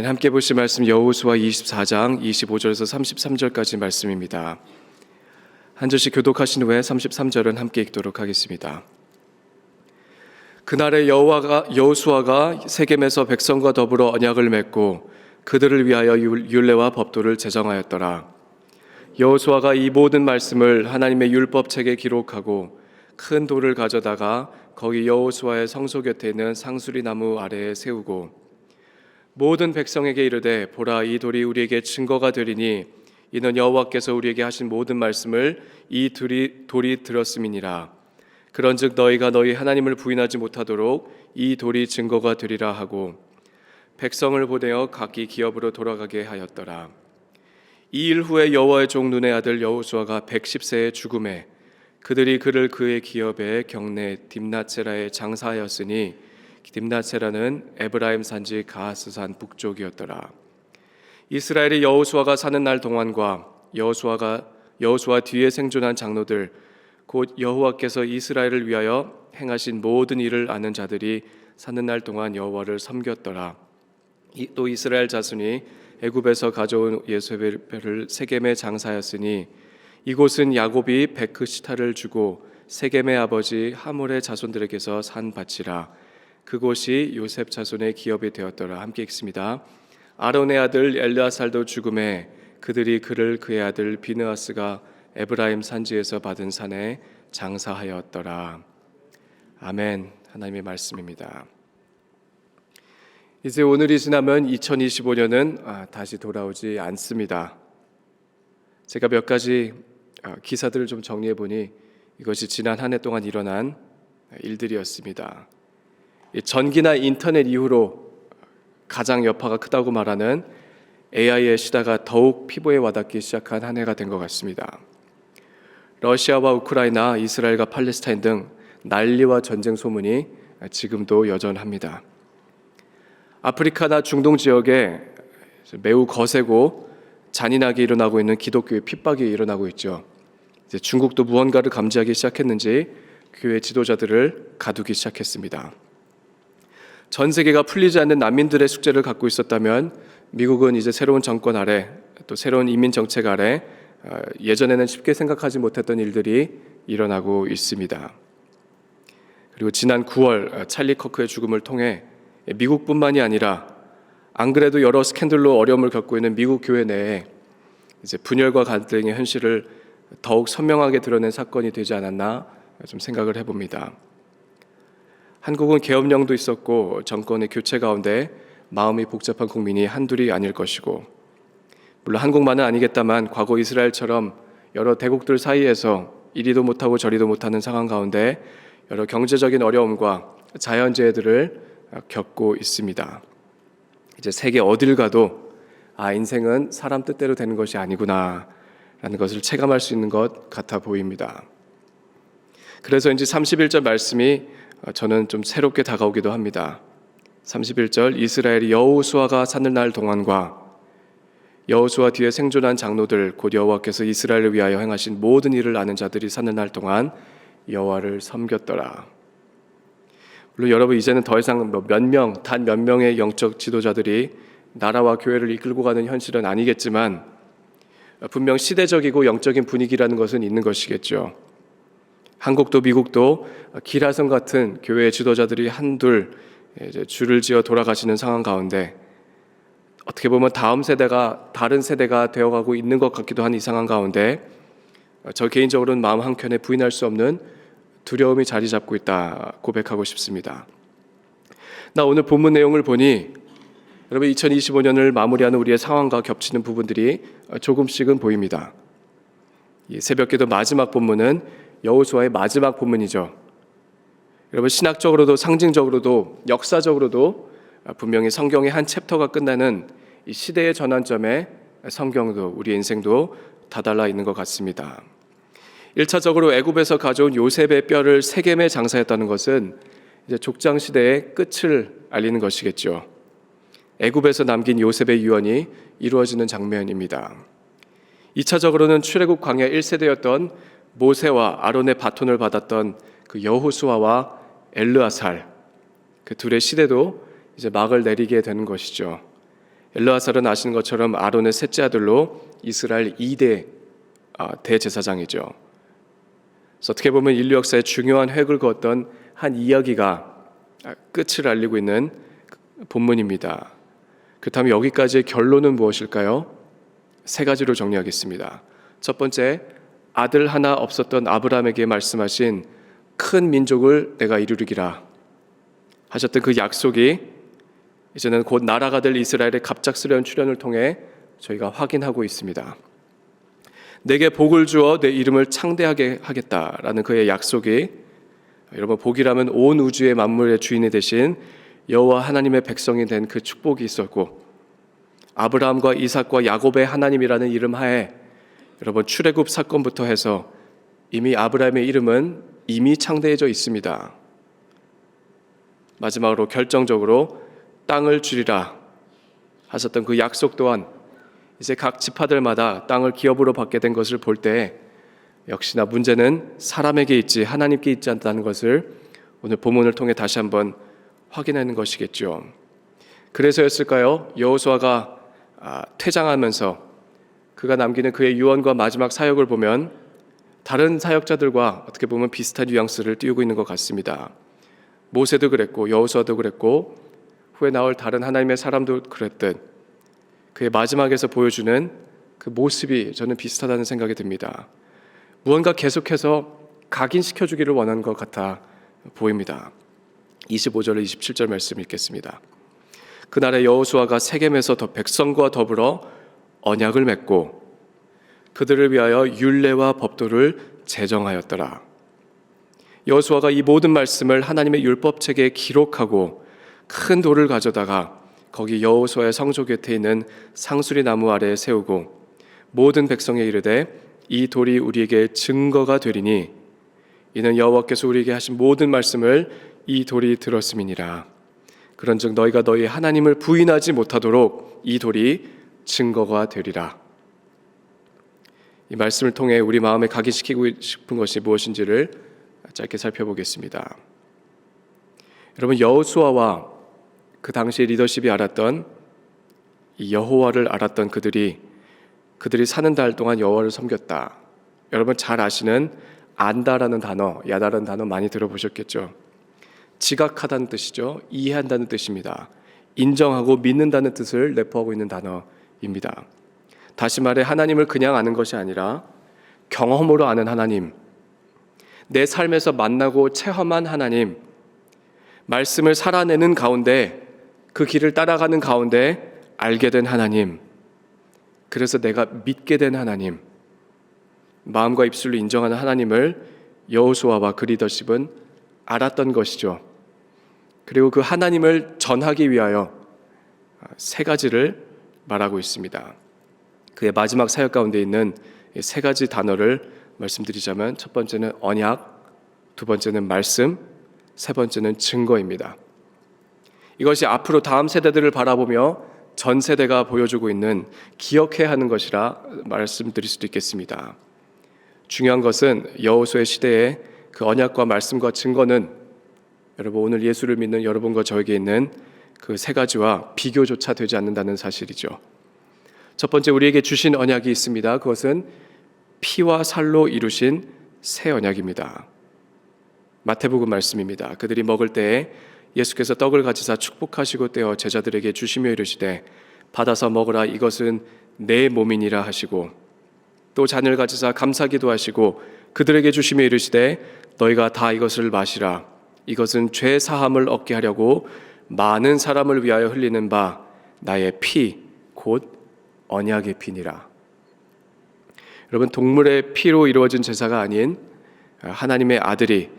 함께 보실 말씀 여호수아 24장 25절에서 33절까지 말씀입니다. 한 절씩 교독하신 후에 33절은 함께 읽도록 하겠습니다. 그날에 여호수아가 세겜에서 백성과 더불어 언약을 맺고 그들을 위하여 율례와 법도를 제정하였더라. 여호수아가 이 모든 말씀을 하나님의 율법책에 기록하고 큰 돌을 가져다가 거기 여호수아의 성소 곁에 있는 상수리 나무 아래에 세우고 모든 백성에게 이르되 보라, 이 돌이 우리에게 증거가 되리니 이는 여호와께서 우리에게 하신 모든 말씀을 이 돌이 들었음이니라. 그런즉 너희가 너희 하나님을 부인하지 못하도록 이 돌이 증거가 되리라 하고 백성을 보내어 각기 기업으로 돌아가게 하였더라. 이 일 후에 여호와의 종 눈의 아들 여호수아가 110세에 죽음에 그들이 그를 그의 기업에 경내 딥낫세라에 장사하였으니 딥낫세라는 에브라임 산지 가하스산 북쪽이었더라. 이스라엘이 여호수아가 사는 날 동안과 여호수아 뒤에 생존한 장로들 곧 여호와께서 이스라엘을 위하여 행하신 모든 일을 아는 자들이 사는 날 동안 여호와를 섬겼더라. 또 이스라엘 자손이 애굽에서 가져온 예세벨을 세겜에 장사하였으니 이곳은 야곱이 베크시타를 주고 세겜의 아버지 하몰의 자손들에게서 산 밭이라. 그곳이 요셉 자손의 기업이 되었더라. 함께 읽습니다. 아론의 아들 엘르아살도 죽음에 그들이 그를 그의 아들 비느하스가 에브라임 산지에서 받은 산에 장사하였더라. 아멘. 하나님의 말씀입니다. 이제 오늘이 지나면 2025년은 다시 돌아오지 않습니다. 제가 몇 가지 기사들을 좀 정리해 보니 이것이 지난 한 해 동안 일어난 일들이었습니다. 전기나 인터넷 이후로 가장 여파가 크다고 말하는 AI의 시대가 더욱 피부에 와닿기 시작한 한 해가 된 것 같습니다. 러시아와 우크라이나, 이스라엘과 팔레스타인 등 난리와 전쟁 소문이 지금도 여전합니다. 아프리카나 중동 지역에 매우 거세고 잔인하게 일어나고 있는 기독교의 핍박이 일어나고 있죠. 이제 중국도 무언가를 감지하기 시작했는지 교회 지도자들을 가두기 시작했습니다. 전 세계가 풀리지 않는 난민들의 숙제를 갖고 있었다면 미국은 이제 새로운 정권 아래 또 새로운 이민 정책 아래 예전에는 쉽게 생각하지 못했던 일들이 일어나고 있습니다. 그리고 지난 9월 찰리 커크의 죽음을 통해 미국뿐만이 아니라 안 그래도 여러 스캔들로 어려움을 겪고 있는 미국 교회 내에 이제 분열과 갈등의 현실을 더욱 선명하게 드러낸 사건이 되지 않았나 좀 생각을 해봅니다. 한국은 계엄령도 있었고 정권의 교체 가운데 마음이 복잡한 국민이 한둘이 아닐 것이고 물론 한국만은 아니겠다만 과거 이스라엘처럼 여러 대국들 사이에서 이리도 못하고 저리도 못하는 상황 가운데 여러 경제적인 어려움과 자연재해들을 겪고 있습니다. 이제 세계 어딜 가도 인생은 사람 뜻대로 되는 것이 아니구나 라는 것을 체감할 수 있는 것 같아 보입니다. 그래서인지 31절 말씀이 저는 좀 새롭게 다가오기도 합니다. 31절 이스라엘이 여호수아가 사는 날 동안과 여호수아 뒤에 생존한 장로들 곧 여호와께서 이스라엘을 위하여 행하신 모든 일을 아는 자들이 사는 날 동안 여호와를 섬겼더라. 물론 여러분 이제는 더 이상 단 몇 명의 영적 지도자들이 나라와 교회를 이끌고 가는 현실은 아니겠지만 분명 시대적이고 영적인 분위기라는 것은 있는 것이겠죠. 한국도 미국도 기라성 같은 교회 지도자들이 한둘 이제 줄을 지어 돌아가시는 상황 가운데 어떻게 보면 다음 세대가 다른 세대가 되어가고 있는 것 같기도 한 이 상황 가운데 저 개인적으로는 마음 한켠에 부인할 수 없는 두려움이 자리 잡고 있다 고백하고 싶습니다. 나 오늘 본문 내용을 보니 여러분 2025년을 마무리하는 우리의 상황과 겹치는 부분들이 조금씩은 보입니다. 이 새벽기도 마지막 본문은 여호수아의 마지막 본문이죠. 여러분 신학적으로도 상징적으로도 역사적으로도 분명히 성경의 한 챕터가 끝나는 이 시대의 전환점에 성경도 우리 인생도 다달라 있는 것 같습니다. 1차적으로 애굽에서 가져온 요셉의 뼈를 세겜에 장사했다는 것은 이제 족장 시대의 끝을 알리는 것이겠죠. 애굽에서 남긴 요셉의 유언이 이루어지는 장면입니다. 2차적으로는 출애굽 광야 1세대였던 모세와 아론의 바톤을 받았던 그 여호수아와 엘르아살 그 둘의 시대도 이제 막을 내리게 되는 것이죠. 엘르아살은 아시는 것처럼 아론의 셋째 아들로 이스라엘 2대 대제사장이죠. 그래서 어떻게 보면 인류 역사에 중요한 획을 그었던 한 이야기가 끝을 알리고 있는 본문입니다. 그렇다면 여기까지의 결론은 무엇일까요? 세 가지로 정리하겠습니다. 첫 번째, 아들 하나 없었던 아브라함에게 말씀하신 큰 민족을 내가 이루리라 하셨던 그 약속이 이제는 곧 나라가 될 이스라엘의 갑작스러운 출현을 통해 저희가 확인하고 있습니다. 내게 복을 주어 내 이름을 창대하게 하겠다라는 그의 약속이, 여러분, 복이라면 온 우주의 만물의 주인이 되신 여호와 하나님의 백성이 된 그 축복이 있었고, 아브라함과 이삭과 야곱의 하나님이라는 이름 하에 여러분 출애굽 사건부터 해서 이미 아브라함의 이름은 이미 창대해져 있습니다. 마지막으로 결정적으로 땅을 주리라 하셨던 그 약속 또한 이제 각 지파들마다 땅을 기업으로 받게 된 것을 볼 때 역시나 문제는 사람에게 있지 하나님께 있지 않다는 것을 오늘 본문을 통해 다시 한번 확인하는 것이겠죠. 그래서였을까요? 여호수아가 퇴장하면서 그가 남기는 그의 유언과 마지막 사역을 보면 다른 사역자들과 어떻게 보면 비슷한 뉘앙스를 띄우고 있는 것 같습니다. 모세도 그랬고 여호수아도 그랬고 후에 나올 다른 하나님의 사람도 그랬듯 그의 마지막에서 보여주는 그 모습이 저는 비슷하다는 생각이 듭니다. 무언가 계속해서 각인시켜주기를 원하는 것 같아 보입니다. 25절 27절 말씀 읽겠습니다. 그날에 여호수아가 세겜에서 더 백성과 더불어 언약을 맺고 그들을 위하여 율례와 법도를 제정하였더라. 여호수아가 이 모든 말씀을 하나님의 율법책에 기록하고 큰 돌을 가져다가 거기 여호수아의 성소 곁에 있는 상수리 나무 아래에 세우고 모든 백성에 이르되 이 돌이 우리에게 증거가 되리니 이는 여호와께서 우리에게 하신 모든 말씀을 이 돌이 들었음이니라. 그런즉 너희가 너희 하나님을 부인하지 못하도록 이 돌이 증거가 되리라. 이 말씀을 통해 우리 마음에 각인시키고 싶은 것이 무엇인지를 짧게 살펴보겠습니다. 여러분, 여호수아와 그 당시 리더십이 알았던 이 여호와를 알았던 그들이 사는 달 동안 여호와를 섬겼다. 여러분 잘 아시는 안다라는 단어, 야다라는 단어 많이 들어보셨겠죠. 지각하다는 뜻이죠. 이해한다는 뜻입니다. 인정하고 믿는다는 뜻을 내포하고 있는 단어입니다. 다시 말해 하나님을 그냥 아는 것이 아니라 경험으로 아는 하나님, 내 삶에서 만나고 체험한 하나님, 말씀을 살아내는 가운데 그 길을 따라가는 가운데 알게 된 하나님, 그래서 내가 믿게 된 하나님, 마음과 입술로 인정하는 하나님을 여호수아와 그 리더십은 알았던 것이죠. 그리고 그 하나님을 전하기 위하여 세 가지를 말하고 있습니다. 그의 마지막 사역 가운데 있는 세 가지 단어를 말씀드리자면 첫 번째는 언약, 두 번째는 말씀, 세 번째는 증거입니다. 이것이 앞으로 다음 세대들을 바라보며 전 세대가 보여주고 있는 기억해야 하는 것이라 말씀드릴 수도 있겠습니다. 중요한 것은 여호수아의 시대에 그 언약과 말씀과 증거는 여러분 오늘 예수를 믿는 여러분과 저에게 있는 그 세 가지와 비교조차 되지 않는다는 사실이죠. 첫 번째, 우리에게 주신 언약이 있습니다. 그것은 피와 살로 이루신 새 언약입니다. 마태복음 말씀입니다. 그들이 먹을 때에 예수께서 떡을 가지사 축복하시고 떼어 제자들에게 주시며 이르시되 받아서 먹으라 이것은 내 몸이니라 하시고 또 잔을 가지사 감사기도 하시고 그들에게 주시며 이르시되 너희가 다 이것을 마시라 이것은 죄 사함을 얻게 하려고 많은 사람을 위하여 흘리는 바 나의 피 곧 언약의 피니라. 여러분, 동물의 피로 이루어진 제사가 아닌 하나님의 아들이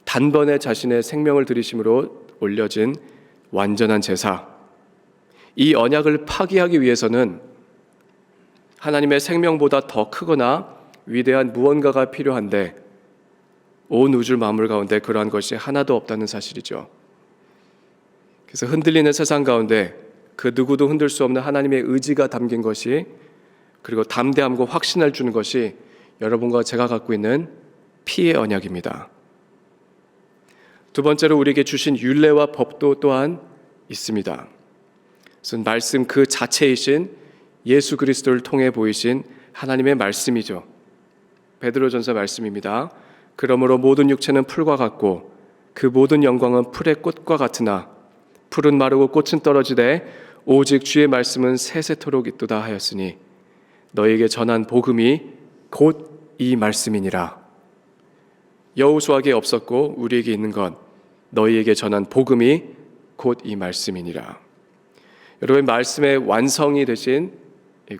단번에 자신의 생명을 들이심으로 올려진 완전한 제사, 이 언약을 파기하기 위해서는 하나님의 생명보다 더 크거나 위대한 무언가가 필요한데 온 우주 만물 가운데 그러한 것이 하나도 없다는 사실이죠. 그래서 흔들리는 세상 가운데 그 누구도 흔들 수 없는 하나님의 의지가 담긴 것이, 그리고 담대함과 확신을 주는 것이 여러분과 제가 갖고 있는 피의 언약입니다. 두 번째로 우리에게 주신 율례와 법도 또한 있습니다. 그것은 말씀 그 자체이신 예수 그리스도를 통해 보이신 하나님의 말씀이죠. 베드로전서 말씀입니다. 그러므로 모든 육체는 풀과 같고 그 모든 영광은 풀의 꽃과 같으나 풀은 마르고 꽃은 떨어지되 오직 주의 말씀은 세세토록 있도다 하였으니 너에게 전한 복음이 곧 이 말씀이니라. 여호수아에게 없었고 우리에게 있는 것 너희에게 전한 복음이 곧 이 말씀이니라. 여러분, 말씀의 완성이 되신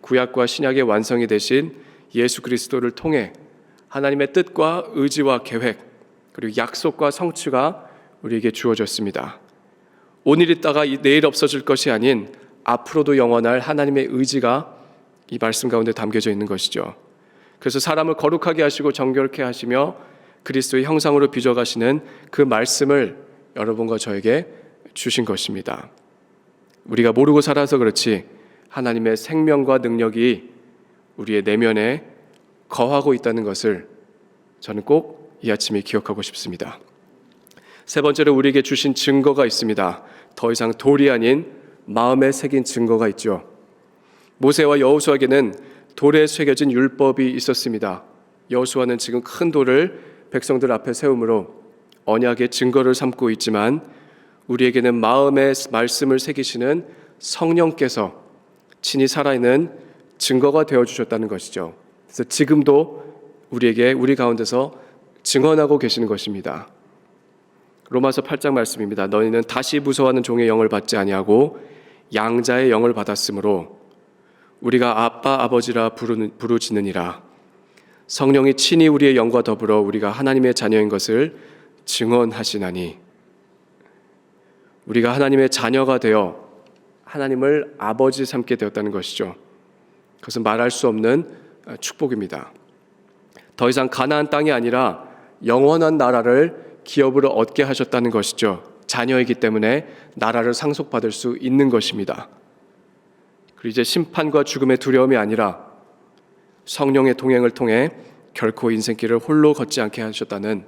구약과 신약의 완성이 되신 예수 그리스도를 통해 하나님의 뜻과 의지와 계획 그리고 약속과 성취가 우리에게 주어졌습니다. 오늘 있다가 내일 없어질 것이 아닌 앞으로도 영원할 하나님의 의지가 이 말씀 가운데 담겨져 있는 것이죠. 그래서 사람을 거룩하게 하시고 정결케 하시며 그리스도의 형상으로 빚어가시는 그 말씀을 여러분과 저에게 주신 것입니다. 우리가 모르고 살아서 그렇지 하나님의 생명과 능력이 우리의 내면에 거하고 있다는 것을 저는 꼭 이 아침에 기억하고 싶습니다. 세 번째로 우리에게 주신 증거가 있습니다. 더 이상 돌이 아닌 마음에 새긴 증거가 있죠. 모세와 여호수아에게는 돌에 새겨진 율법이 있었습니다. 여호수아는 지금 큰 돌을 백성들 앞에 세움으로 언약의 증거를 삼고 있지만 우리에게는 마음에 말씀을 새기시는 성령께서 친히 살아있는 증거가 되어주셨다는 것이죠. 그래서 지금도 우리에게 우리 가운데서 증언하고 계시는 것입니다. 로마서 8장 말씀입니다. 너희는 다시 무서워하는 종의 영을 받지 아니하고 양자의 영을 받았으므로 우리가 아빠 아버지라 부르짖느니라. 성령이 친히 우리의 영과 더불어 우리가 하나님의 자녀인 것을 증언하시나니. 우리가 하나님의 자녀가 되어 하나님을 아버지 삼게 되었다는 것이죠. 그것은 말할 수 없는 축복입니다. 더 이상 가나안 땅이 아니라 영원한 나라를 기업으로 얻게 하셨다는 것이죠. 자녀이기 때문에 나라를 상속받을 수 있는 것입니다. 그리고 이제 심판과 죽음의 두려움이 아니라 성령의 동행을 통해 결코 인생길을 홀로 걷지 않게 하셨다는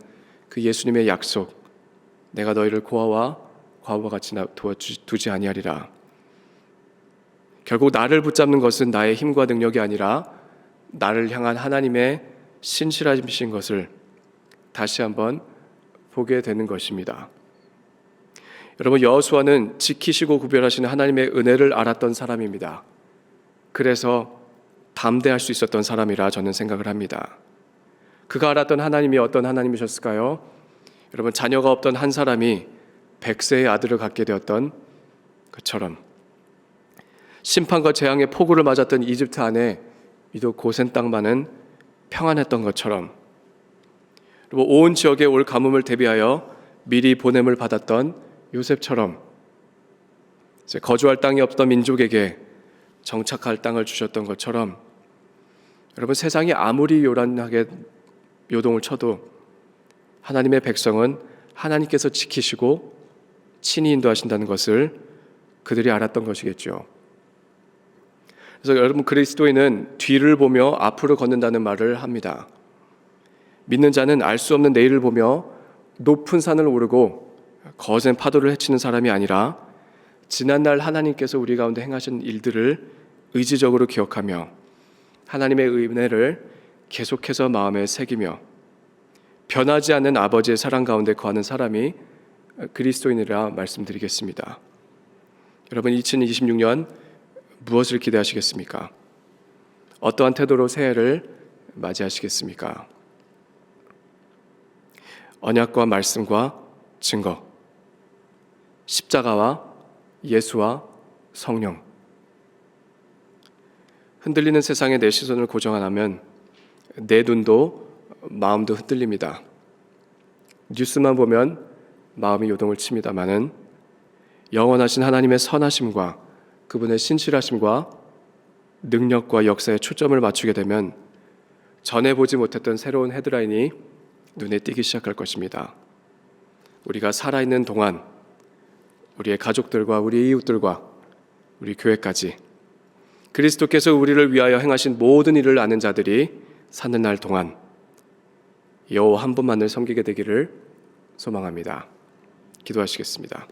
그 예수님의 약속. 내가 너희를 고아와 과부와 같이 두지 아니하리라. 결국 나를 붙잡는 것은 나의 힘과 능력이 아니라 나를 향한 하나님의 신실하신 것을 다시 한번 보게 되는 것입니다. 여러분, 여호수아는 지키시고 구별하시는 하나님의 은혜를 알았던 사람입니다. 그래서 담대할 수 있었던 사람이라 저는 생각을 합니다. 그가 알았던 하나님이 어떤 하나님이셨을까요? 여러분, 자녀가 없던 한 사람이 100세의 아들을 갖게 되었던 것처럼 심판과 재앙의 폭우를 맞았던 이집트 안에 유독 고센 땅만은 평안했던 것처럼 그리고 온 지역에 올 가뭄을 대비하여 미리 보냄을 받았던 요셉처럼 이제 거주할 땅이 없던 민족에게 정착할 땅을 주셨던 것처럼 여러분, 세상이 아무리 요란하게 요동을 쳐도 하나님의 백성은 하나님께서 지키시고 친히 인도하신다는 것을 그들이 알았던 것이겠죠. 그래서 여러분, 그리스도인은 뒤를 보며 앞으로 걷는다는 말을 합니다. 믿는 자는 알 수 없는 내일을 보며 높은 산을 오르고 거센 파도를 헤치는 사람이 아니라 지난날 하나님께서 우리 가운데 행하신 일들을 의지적으로 기억하며 하나님의 은혜를 계속해서 마음에 새기며 변하지 않는 아버지의 사랑 가운데 거하는 사람이 그리스도인이라 말씀드리겠습니다. 여러분, 2026년 무엇을 기대하시겠습니까? 어떠한 태도로 새해를 맞이하시겠습니까? 언약과 말씀과 증거, 십자가와 예수와 성령. 흔들리는 세상에 내 시선을 고정 안 하면 내 눈도 마음도 흔들립니다. 뉴스만 보면 마음이 요동을 칩니다마는 영원하신 하나님의 선하심과 그분의 신실하심과 능력과 역사에 초점을 맞추게 되면 전에 보지 못했던 새로운 헤드라인이 눈에 띄기 시작할 것입니다. 우리가 살아있는 동안 우리의 가족들과 우리 이웃들과 우리 교회까지 그리스도께서 우리를 위하여 행하신 모든 일을 아는 자들이 사는 날 동안 여호와 한 분만을 섬기게 되기를 소망합니다. 기도하시겠습니다.